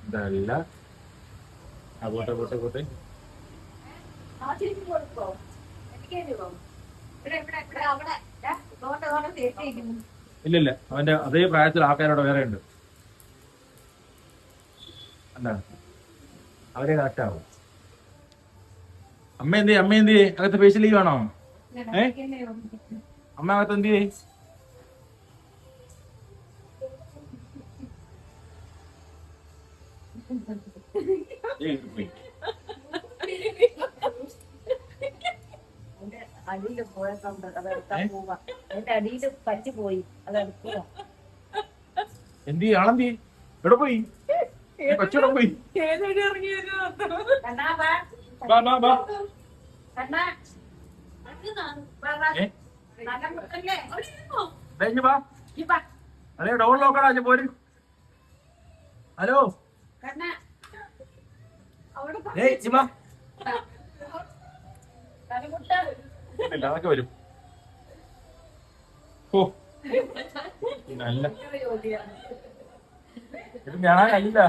ഇതല്ല. പോട്ടെ പോട്ടെ പോട്ടെ. ഇല്ലില്ല, അവന്റെ അതേ പ്രായത്തിൽ ആൾക്കാരോട് വേറെ ഉണ്ട്. എന്താണ് അവരെ കറക്റ്റ് ആവും. അമ്മ എന്ത് അകത്ത് ഫേഷ്യൽ ചെയ്യുവാണോ? അമ്മ അകത്ത് എന്ത് അടിയില് പോയിട്ടുണ്ട്, അതെടുക്കാൻ പോവാ. എന്റെ അടിയില് പറ്റി പോയി, അതെടുക്കുക. എന്ത് ആളെന്തി എവിടെ പോയി? കൊച്ചോടെ പോയി. അതെ ഡോർ നോക്കടാ പോരും. ഹലോ അതൊക്കെ വരും. ഓ നല്ല ഇത് ഞാനല്ല.